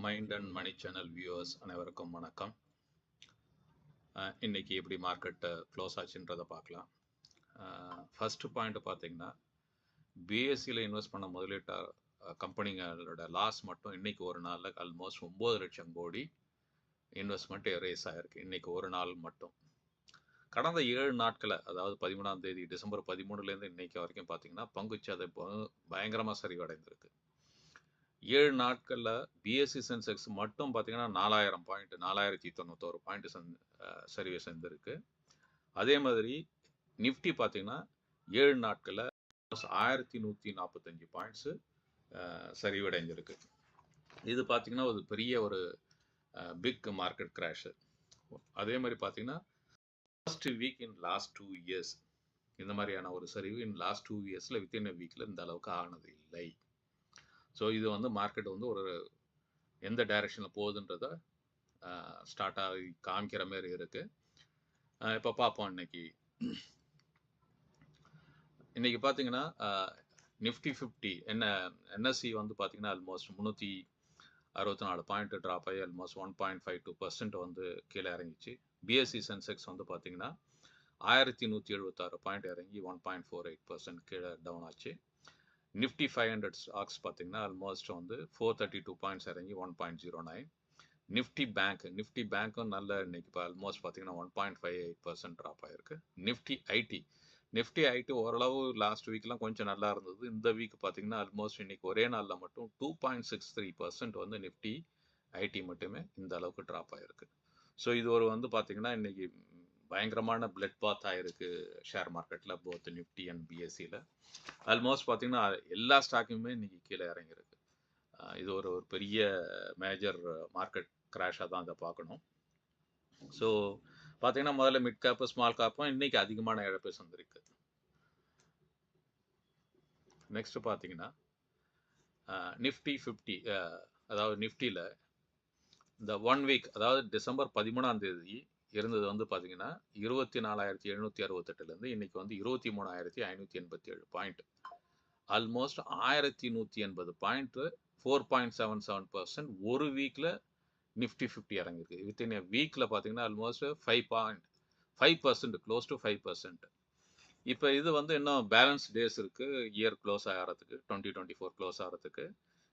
Mind and money channel viewers அனைவருக்கும் வணக்கம். இன்னைக்கு எப்படி மார்க்கெட்டு க்ளோஸ் ஆச்சுன்றதை பார்க்கலாம். ஃபர்ஸ்ட் பாயிண்ட் பார்த்தீங்கன்னா, பிஎஸ்சியில் இன்வெஸ்ட் பண்ண முதலீட்ட கம்பெனிகளோட லாஸ் மட்டும் இன்னைக்கு ஒரு நாளில் ஆல்மோஸ்ட் 9 லட்சம் கோடி இன்வெஸ்ட்மெண்ட் எரேஸ் ஆயிருக்கு. இன்னைக்கு ஒரு நாள் மட்டும். கடந்த 7 நாட்களை, அதாவது 13ஆம் தேதி டிசம்பர் 13லேருந்து இன்னைக்கு வரைக்கும் பார்த்தீங்கன்னா, பங்குச்சந்தை பயங்கரமாக சரிவடைந்திருக்கு. 7 நாட்களில் பிஎஸ்சி சென்செக்ஸ் மட்டும் பார்த்தீங்கன்னா 4000 பாயிண்ட் 4091 பாயிண்ட் சரிவு செஞ்சிருக்கு. அதே மாதிரி நிஃப்டி பார்த்தீங்கன்னா 7 நாட்களில் 1145 பாயிண்ட்ஸு சரிவடைஞ்சிருக்கு. இது பார்த்தீங்கன்னா ஒரு பெரிய ஒரு பிக் மார்க்கெட் கிராஷு. அதே மாதிரி பார்த்தீங்கன்னா first week in last 2 years இந்த மாதிரியான ஒரு சரிவு இன் லாஸ்ட் 2 இயர்ஸில் வித்தின் வீக்கில் இந்த அளவுக்கு ஆனது இல்லை. ஸோ இது வந்து மார்க்கெட் வந்து ஒரு எந்த டைரக்ஷனில் போகுதுன்றத ஸ்டார்ட் ஆகி காமிக்கிற மாதிரி இருக்கு. இப்போ பார்ப்போம். இன்னைக்கு பார்த்தீங்கன்னா நிஃப்டி 50 என்எஸ்சி வந்து பார்த்தீங்கன்னா ஆல்மோஸ்ட் 364 பாயிண்ட் ட்ராப் ஆகி ஆல்மோஸ்ட் 1.52% வந்து கீழே இறங்கிச்சு. பிஎஸ்சி சென்செக்ஸ் வந்து பார்த்தீங்கன்னா 1176 பாயிண்ட் இறங்கி 1.48% கீழே டவுன் ஆச்சு. நிஃப்டி 500 ஸ்டாக்ஸ் பார்த்தீங்கன்னா ஆல்மோஸ்ட் வந்து 432 பாயிண்ட்ஸ் இறங்கி 1.09. நிஃப்டி பேங்க்கும் நல்ல இன்னைக்கு இப்போ ஆல்மோஸ்ட் பார்த்தீங்கன்னா 1.58% ட்ராப் ஆயிருக்கு. நிஃப்டி ஐடி ஓரளவு லாஸ்ட் வீக்லாம் கொஞ்சம் நல்லா இருந்தது. இந்த வீக் பார்த்தீங்கன்னா ஆல்மோஸ்ட் இன்னைக்கு ஒரே நாளில் மட்டும் 2.63% வந்து நிஃப்டி ஐடி மட்டுமே இந்த அளவுக்கு ட்ராப் ஆயிருக்கு. ஸோ இது ஒரு வந்து பார்த்தீங்கன்னா இன்னைக்கு பயங்கரமான பிளட் பாத் ஆயிருக்கு ஷேர் மார்க்கெட்டில், போத் நிஃப்டி அண்ட் பிஎஸ்சியில். ஆல்மோஸ்ட் பார்த்தீங்கன்னா எல்லா ஸ்டாக்குமே இன்னைக்கு கீழே இறங்கியிருக்கு. இது ஒரு பெரிய மேஜர் மார்க்கெட் கிராஷாக தான் அதை பார்க்கணும். ஸோ பார்த்தீங்கன்னா முதல்ல மிட் கேப்பு ஸ்மால் கேப்பும் இன்னைக்கு அதிகமான இழப்பு சந்திருக்கு. நெக்ஸ்ட் பார்த்தீங்கன்னா நிஃப்டி 50, அதாவது நிஃப்டியில் இந்த 1 வீக், அதாவது டிசம்பர் 13ஆம் தேதி இருந்தது வந்து பார்த்தீங்கன்னா 24,768லேருந்து இன்னைக்கு வந்து 23,587 பாயிண்ட், ஆல்மோஸ்ட் 1180 பாயிண்ட், 4.77% ஒரு வீக்கில் நிஃப்டி 50 இறங்கிருக்கு. வித்தின் எ வீக்கில் பார்த்தீங்கன்னா ஆல்மோஸ்ட் 5%, க்ளோஸ் டு 5%. இப்போ இது வந்து இன்னும் பேலன்ஸ் டேஸ் இருக்குது இயர் க்ளோஸ் ஆகிறதுக்கு, 2024 க்ளோஸ் ஆகிறதுக்கு.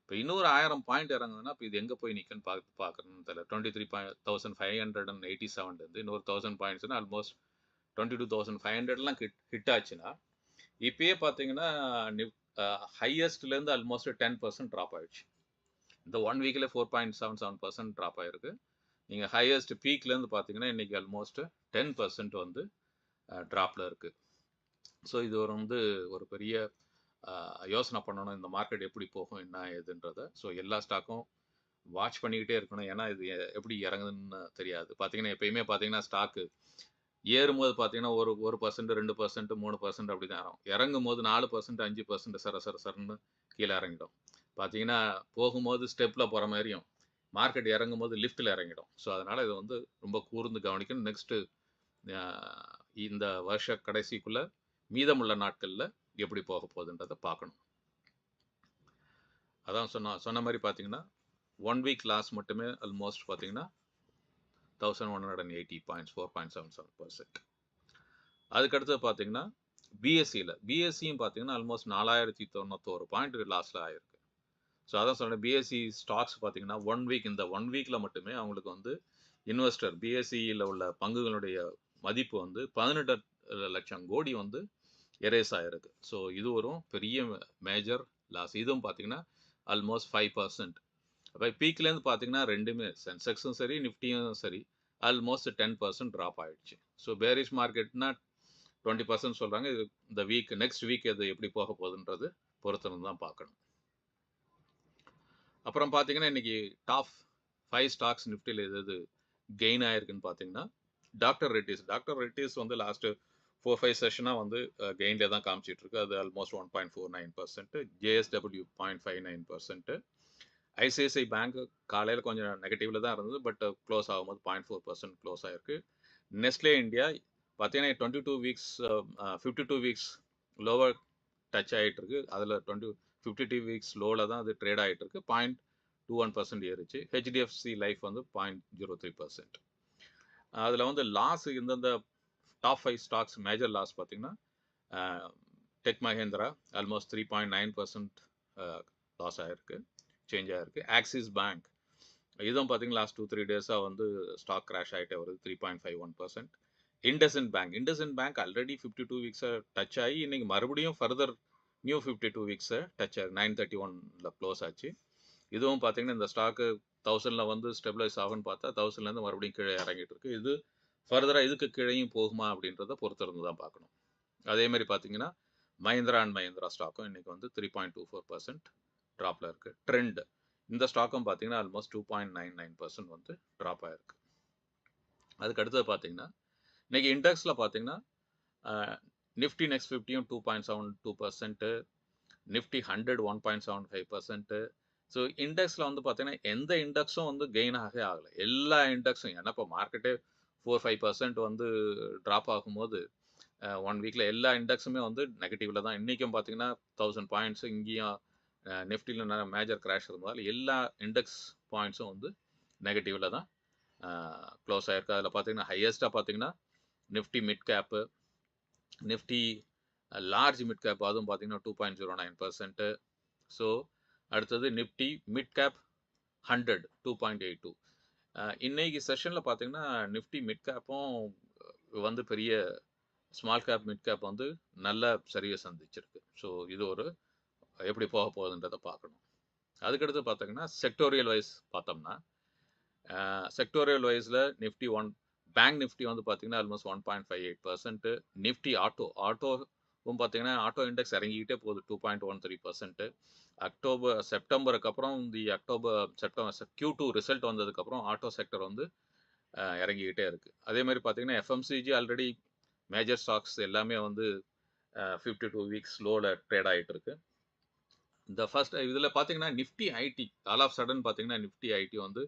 இப்போ இன்னொரு 1000 பாயிண்ட் இறங்குதுன்னா இப்போ இது எங்கே போய் நிற்குன்னு பார்க்கணும்னு தெரியல. 23,587 இன்னொரு 1000 பாயிண்ட்ஸ்னா ஆல்மோஸ்ட் 22,500 ஹிட் ஆச்சுன்னா, இப்பயே பார்த்தீங்கன்னா ஹையஸ்ட்லேருந்து ஆல்மோஸ்ட் 10% ட்ராப் ஆயிடுச்சு. இந்த 1 வீக்கில் 4.77% ட்ராப் ஆயிருக்கு. நீங்கள் ஹையஸ்ட் பீக்லேருந்து பார்த்தீங்கன்னா இன்னைக்கு ஆல்மோஸ்ட் 10% வந்து ட்ராப்பில் இருக்குது. ஸோ இது வந்து ஒரு பெரிய யோசனை பண்ணணும், இந்த மார்க்கெட் எப்படி போகும் என்ன ஏதுன்றதை. ஸோ எல்லா ஸ்டாக்கும் வாட்ச் பண்ணிக்கிட்டே இருக்கணும். ஏன்னா இது எப்படி இறங்குதுன்னு தெரியாது. பார்த்தீங்கன்னா எப்பயுமே பார்த்தீங்கன்னா ஸ்டாக்கு ஏறும்போது பார்த்தீங்கன்னா ஒரு 1%, 2%, 3% அப்படி தான் இறங்கும். இறங்கும் போது 4%, 5% சரன்னு கீழே இறங்கிடும். பார்த்தீங்கன்னா போகும்போது ஸ்டெப்பில் போகிற மாதிரியும், மார்க்கெட் இறங்கும் போது லிஃப்ட்டில் இறங்கிடும். ஸோ அதனால் இதை வந்து ரொம்ப கூர்ந்து கவனிக்கணும். நெக்ஸ்ட்டு இந்த வருஷ கடைசிக்குள்ளே மீதமுள்ள நாட்களில் எப்படி போக போகுதுன்றதை பார்க்கணும். அதான் சொன்ன மாதிரி பார்த்தீங்கன்னா 1 வீக் லாஸ் மட்டுமே ஆல்மோஸ்ட் பார்த்தீங்கன்னா 1180 பாயிண்ட்ஸ், 4.77%. அதுக்கடுத்து பார்த்தீங்கன்னா பிஎஸ்சியும் பார்த்தீங்கன்னா ஆல்மோஸ்ட் 4091 பாயிண்ட் லாஸில் ஆயிருக்கு. ஸோ அதான் சொன்னேன், பிஎஸ்சி ஸ்டாக்ஸ் பார்த்தீங்கன்னா 1 வீக், இந்த 1 வீக்கில் மட்டுமே அவங்களுக்கு வந்து இன்வெஸ்டர் பிஎஸ்சியில் உள்ள பங்குகளுடைய மதிப்பு வந்து 18 லட்சம் கோடி வந்து எரேஸ் ஆயிருக்கு. ஸோ இது ஒரு பெரிய மேஜர் லாஸ். இதுவும் பார்த்தீங்கன்னா ஆல்மோஸ்ட் 5%. அப்போ பீக்லேருந்து பார்த்தீங்கன்னா ரெண்டுமே சென்செக்ஸும் சரி நிஃப்டியும் சரி ஆல்மோஸ்ட் 10% ட்ராப் ஆயிடுச்சு. ஸோ பேரிஷ் மார்க்கெட்னா 20% சொல்கிறாங்க. இது இந்த வீக், நெக்ஸ்ட் வீக் இது எப்படி போக போகுதுன்றது பொறுத்திருந்து தான் பார்க்கணும். அப்புறம் பார்த்தீங்கன்னா இன்னைக்கு டாப் 5 ஸ்டாக்ஸ் நிஃப்டியில் எது கெயின் ஆயிருக்குன்னு பார்த்தீங்கன்னா டாக்டர் ரெட்டிஸ் வந்து லாஸ்ட்டு 4-5 செஷனாக வந்து கெயினில் தான் காமிச்சிட்டு இருக்கு. அது ஆல்மோஸ்ட் 1.49%. ஜேஎஸ்டபிள்யூ 0.59%. ஐசிஐசிஐ பேங்க் காலையில் கொஞ்சம் நெகட்டிவில் தான் இருந்தது, பட் க்ளோஸ் ஆகும்போது 0.4% க்ளோஸ் ஆகிருக்கு. நெஸ்லே இந்தியா பார்த்தீங்கன்னா 52 வீக்ஸ் லோவர் டச் ஆகிட்டு இருக்கு. அதில் 52 வீக்ஸ் லோவில் தான் அது ட்ரேட் ஆகிட்டு இருக்கு. 21% ஏறிச்சு. ஹெச்டிஎஃப்சி லைஃப் வந்து 0.03%. அதில் வந்து லாஸ் இந்தந்த டாப் 5 ஸ்டாக்ஸ் மேஜர் லாஸ் பார்த்தீங்கன்னா டெக் மஹேந்திரா ஆல்மோஸ்ட் 3.9% லாஸ் ஆகிருக்கு, சேஞ்ச் ஆகிருக்கு. ஆக்சிஸ் பேங்க் இதுவும் பார்த்தீங்கன்னா லாஸ்ட் 2-3 டேஸாக வந்து ஸ்டாக் கிராஷ் ஆகிட்டே வருது, 3.51%. இண்டஸ்இண்ட் பேங்க் ஆல்ரெடி 52 வீக்ஸை டச் ஆகி இன்னைக்கு மறுபடியும் ஃபர்தர் நியூ 52 வீக்ஸை டச் ஆகி 931 க்ளோஸ் ஆச்சு. இதுவும் பார்த்தீங்கன்னா இந்த ஸ்டாக்கு 1000 வந்து ஸ்டெபிளைஸ் ஆகும்னு பார்த்தா 1000 மறுபடியும் கீழே இறங்கிட்டு இருக்கு. இது ஃபர்தராக இதுக்கு கீழேயும் போகுமா அப்படின்றத பொறுத்திருந்து தான் பார்க்கணும். அதே மாதிரி பார்த்தீங்கன்னா மஹிந்திரா அண்ட் மஹிந்திரா ஸ்டாக்கும் இன்னைக்கு வந்து 3.24% ட்ராப்ல இருக்கு. ட்ரெண்ட் இந்த ஸ்டாக்கும் பார்த்தீங்கன்னா ஆல்மோஸ்ட் 2.99% வந்து ட்ராப் ஆயிருக்கு. அதுக்கு அடுத்தது பார்த்தீங்கன்னா இன்னைக்கு இண்டெக்ஸில் பார்த்தீங்கன்னா நிஃப்டி நெக்ஸ்ட் 50யும் 2.72%, நிஃப்டி 100 1.75%. ஸோ இண்டெக்ஸில் வந்து பார்த்தீங்கன்னா எந்த இண்டெக்ஸும் வந்து கெயின் ஆகலை. எல்லா இண்டெக்ஸும், ஏன்னா இப்போ மார்க்கெட்டே 4-5% வந்து ட்ராப் ஆகும்போது 1 வீக்கில் எல்லா இண்டெக்ஸுமே வந்து நெகட்டிவில் தான். இன்றைக்கும் பார்த்தீங்கன்னா 1000 பாயிண்ட்ஸ், இங்கேயும் நிஃப்டியில் நிறைய மேஜர் கிராஷ் இருந்தால் எல்லா இண்டெக்ஸ் பாயிண்ட்ஸும் வந்து நெகட்டிவில் தான் க்ளோஸ் ஆகிருக்கு. அதில் பார்த்தீங்கன்னா ஹையஸ்ட்டாக பார்த்தீங்கன்னா Nifty mid gap, Nifty large mid cap அதுவும் பார்த்தீங்கன்னா 2.09%. ஸோ அடுத்தது நிஃப்டி மிட் கேப் 100 2.82. இன்னைக்கு செஷனில் பார்த்தீங்கன்னா நிஃப்டி மிட் கேப்பும் வந்து பெரிய ஸ்மால் கேப் மிட் கேப் வந்து நல்ல சரியை சந்திச்சிருக்கு. ஸோ இது ஒரு எப்படி போக போகுதுன்றதை பார்க்கணும். அதுக்கடுத்து பார்த்தீங்கன்னா செக்டோரியல் வைஸ் பார்த்தோம்னா செக்டோரியல் வைஸில் நிஃப்டி பேங்க் நிஃப்டி வந்து பார்த்தீங்கன்னா ஆல்மோஸ்ட் 1.58%. நிஃப்டி ஆட்டோவும் பார்த்தீங்கன்னா ஆட்டோ இண்டெக்ஸ் இறங்கிக்கிட்டே போகுது 2.13%. செப்டம்பருக்கு அப்புறம் செப்டம்பர் Q2 ரிசல்ட் வந்ததுக்கப்புறம் ஆட்டோ செக்டர் வந்து இறங்கிக்கிட்டே இருக்குது. அதே மாதிரி பார்த்தீங்கன்னா எஃப்எம்சிஜி ஆல்ரெடி மேஜர் ஸ்டாக்ஸ் எல்லாமே வந்து 52 வீக்ஸ் லோவில் ட்ரேட் ஆகிட்டு இருக்கு. இந்த ஃபர்ஸ்ட் இதில் பார்த்தீங்கன்னா Nifty IT all of sudden பார்த்தீங்கன்னா நிஃப்டி ஐடி வந்து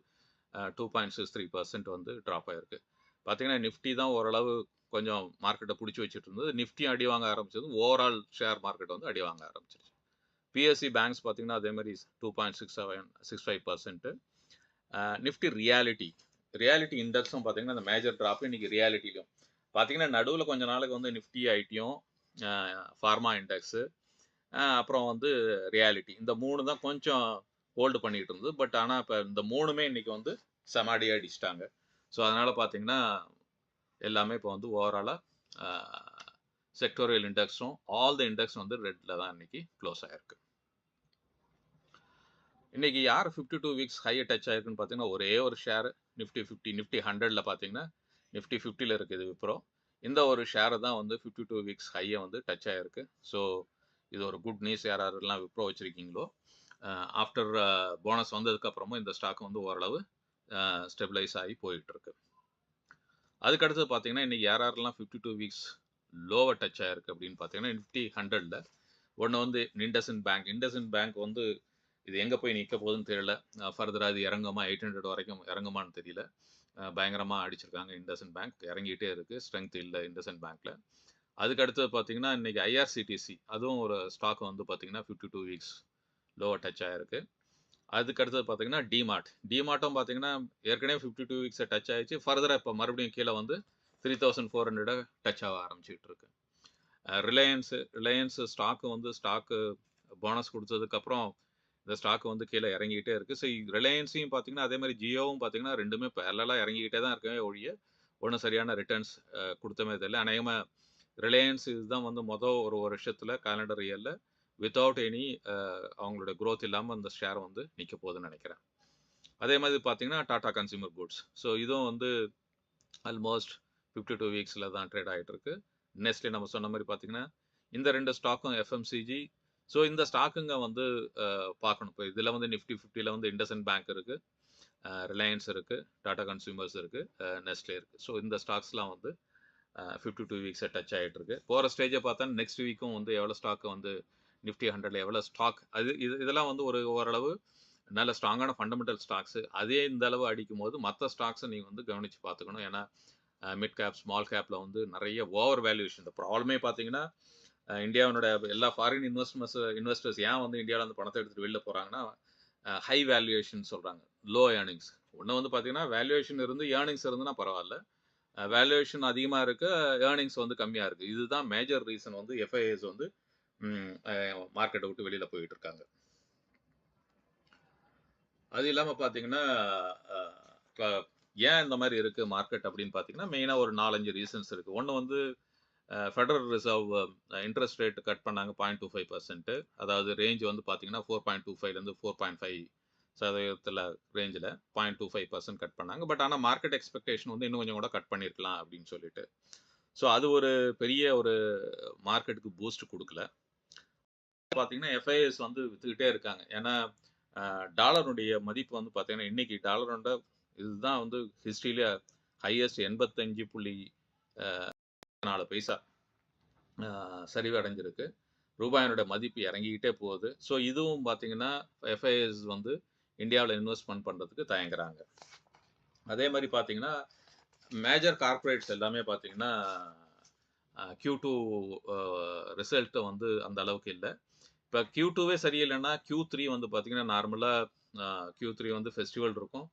2.63% வந்து ட்ராப் ஆகிருக்கு. பார்த்தீங்கன்னா நிஃப்டி தான் ஓரளவு கொஞ்சம் மார்க்கெட்டை பிடிச்சி வச்சுட்டு இருந்தது. நிஃப்டியும் அடி வாங்க ஆரம்பிச்சது, ஓவரால் ஷேர் மார்க்கெட் வந்து அடி வாங்க ஆரம்பிச்சிருச்சு. பிஎஸ்சி பேங்க்ஸ் பார்த்தீங்கன்னா அதே மாதிரி 2.65%. நிஃப்டி ரியாலிட்டி இண்டெக்ஸும் பார்த்தீங்கன்னா அந்த மேஜர் ட்ராப் இன்னைக்கு ரியாலிட்டிலையும் பார்த்தீங்கன்னா நடுவில் கொஞ்ச நாளுக்கு வந்து நிஃப்டி ஐடியும் ஃபார்மா இண்டெக்ஸு அப்புறம் வந்து ரியாலிட்டி இந்த 3 தான் கொஞ்சம் ஹோல்டு பண்ணிட்டு இருந்தது. பட் ஆனால் இப்போ இந்த 3மே இன்னைக்கு வந்து செமாடியாக அடிச்சிட்டாங்க. ஸோ அதனால் பார்த்தீங்கன்னா எல்லாமே இப்போ வந்து ஓவராலாக செக்டோரியல் இண்டெக்ஸும் ஆல் த இண்டெக்ஸ் வந்து ரெட்டில் தான் இன்னைக்கு க்ளோஸ் ஆகிருக்கு. இன்னைக்கு யார் 52 வீக்ஸ் ஹையை டச் ஆயிருக்குன்னு பார்த்தீங்கன்னா ஒரே ஒரு ஷேர் நிஃப்டி 100ல் பார்த்தீங்கன்னா நிஃப்டி 50ல் இருக்குது விப்ரோ. இந்த ஒரு ஷேரை தான் வந்து 52 வீக்ஸ் ஹையை வந்து டச் ஆகிருக்கு. ஸோ இது ஒரு குட் நியூஸ். யாரெல்லாம் விப்ரோ வச்சுருக்கீங்களோ ஆஃப்டர் போனஸ் வந்ததுக்கப்புறமும் இந்த ஸ்டாக் வந்து ஓரளவு ஸ்டெபிளைஸ் ஆகி போயிட்டுருக்கு. அதுக்கடுத்து பார்த்தீங்கன்னா இன்றைக்கி யாரெல்லாம் 52 வீக்ஸ் லோவை டச் ஆகிருக்கு அப்படின்னு பார்த்தீங்கன்னா நிஃப்டி 100ல் ஒன்று வந்து இண்டஸ்இண்ட் பேங்க் வந்து இது எங்கே போய் நிற்க போகுதுன்னு தெரியல. ஃபர்தராக இது இறங்குமா 800 வரைக்கும் இறங்குமான்னு தெரியல. பயங்கரமாக அடிச்சிருக்காங்க. இண்டஸ்இண்ட் பேங்க் இறங்கிட்டே இருக்குது, ஸ்ட்ரென்த் இல்லை இண்டஸ்இண்ட் பேங்க்கில். அதுக்கு அடுத்தது பார்த்தீங்கன்னா இன்றைக்கி ஐஆர்சிடிசி அதுவும் ஒரு ஸ்டாக் வந்து பார்த்தீங்கன்னா 52 வீக்ஸ் லோவை டச் ஆகிருக்கு. அதுக்கு அடுத்தது பார்த்தீங்கன்னா டிமார்ட்டும் பார்த்தீங்கன்னா ஏற்கனவே 52 வீக்ஸை டச் ஆகிடுச்சு. ஃபர்தராக இப்போ மறுபடியும் கீழே வந்து 3400 டச் ஆக ஆரம்பிச்சிட்டு இருக்கு. ரிலையன்ஸு ஸ்டாக்கு போனஸ் கொடுத்ததுக்கப்புறம் இந்த ஸ்டாக் வந்து கீழே இறங்கிக்கிட்டே இருக்குது. ஸோ ரிலையன்ஸையும் பார்த்தீங்கன்னா அதே மாதிரி ஜியோவும் பார்த்தீங்கன்னா ரெண்டுமே பேரலாக இறங்கிக்கிட்டே தான் இருக்கவே ஒழிய ஒன்றும் சரியான ரிட்டர்ன்ஸ் கொடுத்தமே தெரியல. அநேகமாக ரிலையன்ஸ் இதுதான் வந்து ஒரு வருஷத்தில் கேலண்டர் இயரில் வித்தவுட் எனி அவங்களோட க்ரோத் இல்லாமல் அந்த ஷேர் வந்து நிற்க போகுதுன்னு நினைக்கிறேன். அதே மாதிரி பார்த்தீங்கன்னா டாடா கன்சியூமர் குட்ஸ், ஸோ இதுவும் வந்து ஆல்மோஸ்ட் 52 வீக்ஸில் தான் ட்ரேட் ஆகிட்டு இருக்கு. நெக்ஸ்ட்லி நம்ம சொன்ன மாதிரி பார்த்தீங்கன்னா இந்த 2 ஸ்டாக்கும் எஃப்எம்சிஜி. ஸோ இந்த ஸ்டாக்குங்க வந்து பார்க்கணும். இப்போ இதில் வந்து நிஃப்டி 50ல் வந்து இண்டஸ்இண்ட் பேங்க் இருக்குது, ரிலையன்ஸ் இருக்குது, டாடா கன்சியூமர்ஸ் இருக்குது, நெஸ்ட்லே இருக்குது. ஸோ இந்த ஸ்டாக்ஸ்லாம் வந்து 52 வீக்ஸை டச் ஆகிட்டு இருக்கு. போகிற ஸ்டேஜை பார்த்தா நெக்ஸ்ட் வீக்கும் வந்து எவ்வளோ ஸ்டாக் வந்து நிஃப்டி 100ல் எவ்வளோ ஸ்டாக் இதெல்லாம் வந்து ஓரளவு நல்ல ஸ்ட்ராங்கான ஃபண்டமெண்டல் ஸ்டாக்ஸு. அதே இந்த அளவு அடிக்கும் போது மற்ற ஸ்டாக்ஸை நீங்கள் வந்து கவனித்து பார்த்துக்கணும். ஏன்னா மிட் கேப் ஸ்மால் கேப்பில் வந்து நிறைய ஓவர் வேல்யூவேஷன். இந்த ப்ராப்ளமே பார்த்தீங்கன்னா இந்தியாவோட எல்லா ஃபாரின் இன்வெஸ்டர்ஸ் ஏன் வந்து இந்தியாவில் வந்து பணத்தை எடுத்துகிட்டு வெளில போகிறாங்கன்னா ஹை வேல்யூவேஷன் சொல்கிறாங்க, லோ ஏர்னிங்ஸ். ஒன்று வந்து பார்த்தீங்கன்னா வேல்யூவேஷன் இருந்து ஏர்னிங்ஸ் இருந்துன்னா பரவாயில்ல, வேல்யூவேஷன் அதிகமாக இருக்க ஏர்னிங்ஸ் வந்து கம்மியாக இருக்குது. இதுதான் மேஜர் ரீசன் வந்து எஃப்ஐஎஸ் வந்து மார்க்கெட்டை விட்டு வெளியில் போயிட்டு இருக்காங்க. அது இல்லாமல் பார்த்தீங்கன்னா ஏன் இந்த மாதிரி இருக்குது மார்க்கெட் அப்படின்னு பார்த்தீங்கன்னா மெயினாக ஒரு 4-5 ரீசன்ஸ் இருக்குது. ஒன்று வந்து federal reserve interest rate cut பண்ணாங்க 0.25%. அதாவது ரேஞ்ச் வந்து பார்த்தீங்கன்னா 4.25லேருந்து 4.5% ரேஞ்சில் 0.25% கட் பண்ணாங்க. பட் ஆனால் மார்க்கெட் எக்ஸ்பெக்டேஷன் வந்து இன்னும் கொஞ்சம் கூட கட் பண்ணியிருக்கலாம் அப்படின்னு சொல்லிட்டு. ஸோ அது ஒரு பெரிய ஒரு மார்க்கெட்டுக்கு பூஸ்ட் கொடுக்கல. பார்த்தீங்கன்னா எஃப்ஐஎஸ் வந்து விற்றுக்கிட்டே இருக்காங்க. ஏன்னா டாலருடைய மதிப்பு வந்து பார்த்தீங்கன்னா இன்னைக்கு டாலரோட இதுதான் வந்து ஹிஸ்ட்ரியில ஹையஸ்ட் 85.4 பைசா சரிவு அடைஞ்சிருக்கு. ரூபாயினோட மதிப்பு இறங்கிக்கிட்டே போகுது. ஸோ இதுவும் பார்த்தீங்கன்னா எஃப்ஐஎஸ் வந்து இந்தியாவில் இன்வெஸ்ட்மெண்ட் பண்ணுறதுக்கு தயங்குறாங்க. அதே மாதிரி பார்த்தீங்கன்னா மேஜர் கார்பரேட்ஸ் எல்லாமே பார்த்தீங்கன்னா Q2 ரிசல்ட்டு வந்து அந்த அளவுக்கு இல்லை. இப்போ Q2வே சரியில்லைன்னா Q3 வந்து பார்த்தீங்கன்னா நார்மலாக Q3 வந்து ஃபெஸ்டிவல் இருக்கும்.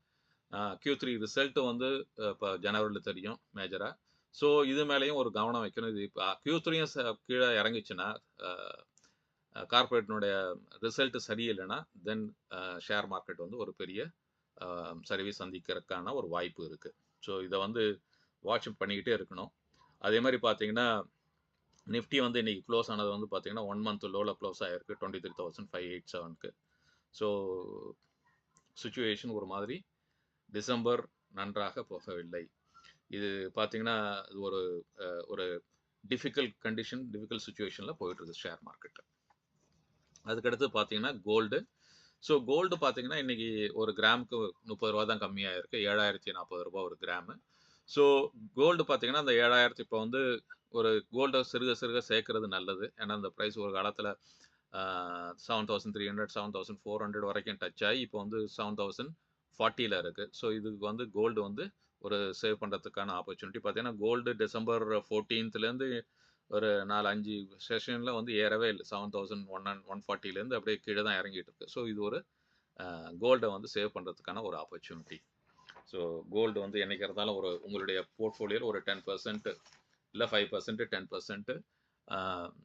Q3 ரிசல்ட்டு வந்து இப்போ ஜனவரியில் தெரியும் மேஜராக. ஸோ இது மேலேயும் ஒரு கவனம் வைக்கணும். இது இப்போ Q3யும் கீழே இறங்கிச்சுன்னா கார்பரேட்னுடைய ரிசல்ட் சரியில்லைன்னா தென் ஷேர் மார்க்கெட் வந்து ஒரு பெரிய சரிவை சந்திக்கிறதுக்கான ஒரு வாய்ப்பு இருக்குது. ஸோ இதை வந்து வாட்ச் பண்ணிக்கிட்டே இருக்கணும். அதே மாதிரி பார்த்தீங்கன்னா நிஃப்டி வந்து இன்னைக்கு க்ளோஸ் ஆனது வந்து பார்த்தீங்கன்னா 1 மந்த் லோவில் க்ளோஸ் ஆகிருக்கு 23,587க்கு. ஸோ சுச்சுவேஷன் ஒரு மாதிரி டிசம்பர் நன்றாக போகவில்லை. இது பார்த்தீங்கன்னா இது ஒரு டிஃபிகல்ட் சுச்சுவேஷனில் போயிட்டுருக்கு ஷேர் மார்க்கெட்டு. அதுக்கடுத்து பார்த்தீங்கன்னா கோல்டு. ஸோ கோல்டு பார்த்தீங்கன்னா இன்றைக்கி ஒரு கிராமுக்கு 30 ரூபா தான் கம்மியாக இருக்குது, 7,040 ரூபா ஒரு கிராமு. ஸோ கோல்டு பார்த்தீங்கன்னா அந்த 7,000 இப்போ வந்து ஒரு கோல்டை சிறுக சேர்க்கறது நல்லது. ஏன்னா அந்த ப்ரைஸ் ஒரு காலத்தில் 7,300 7,400 வரைக்கும் டச் ஆகி இப்போ வந்து 7,040 இருக்குது. ஸோ இதுக்கு வந்து கோல்டு வந்து ஒரு சேவ் பண்ணுறதுக்கான ஆப்பர்ச்சுனிட்டி. பார்த்தீங்கன்னா கோல்டு டிசம்பர் 14லேருந்து ஒரு 4-5 செஷனில் வந்து ஏறவே இல்லை. 7,140லேருந்து அப்படியே கீழே தான் இறங்கிட்டு இருக்கு. ஸோ இது ஒரு கோல்டை வந்து சேவ் பண்ணுறதுக்கான ஒரு ஆப்பர்ச்சுனிட்டி. ஸோ கோல்டு வந்து என்னைக்கு இருந்தாலும் ஒரு உங்களுடைய போர்ட்ஃபோலியோவில் ஒரு 10% இல்லை 5% 10%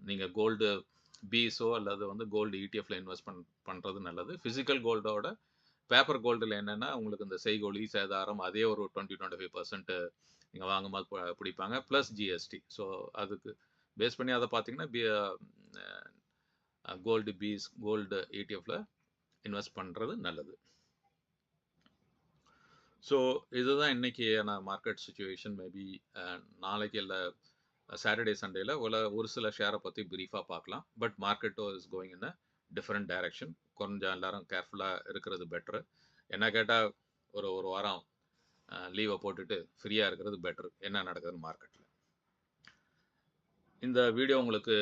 நீங்கள் கோல்டு பீஸோ அல்லது வந்து கோல்டு இடிஎஃப்ல இன்வெஸ்ட் பண்ணுறது நல்லது. ஃபிசிக்கல் கோல்டோட பேப்பர் கோல்டில் என்னென்னா உங்களுக்கு இந்த செய்கூலி சேதாரம் அதே ஒரு 20-25% நீங்கள் வாங்கும்போது பிடிப்பாங்க, ப்ளஸ் ஜிஎஸ்டி. ஸோ அதுக்கு பேஸ் பண்ணி அதை பார்த்தீங்கன்னா கோல்டு இடிஎஃப்ல இன்வெஸ்ட் பண்ணுறது நல்லது. ஸோ இதுதான் இன்றைக்கியான மார்க்கெட் சுச்சுவேஷன். மேபி நாளைக்கு இல்லை சாட்டர்டே சண்டேல ஒரு சில ஷேரை பற்றி ப்ரீஃபாக பார்க்கலாம். பட் மார்க்கெட்டோ is going in a different direction. கொஞ்சம் எல்லாரும் கேர்ஃபுல்லாக இருக்கிறது பெட்ரு. என்ன கேட்டால் ஒரு வாரம் லீவை போட்டுட்டு ஃப்ரீயாக இருக்கிறது பெட்ரு, என்ன நடக்குதுன்னு மார்க்கெட்டில். இந்த வீடியோ உங்களுக்கு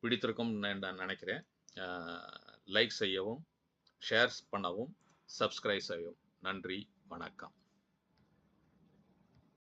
பிடித்திருக்கும்னு நான் நினைக்கிறேன். லைக் செய்யவும், ஷேர்ஸ் பண்ணவும், சப்ஸ்கிரைப் செய்யவும். நன்றி, வணக்கம்.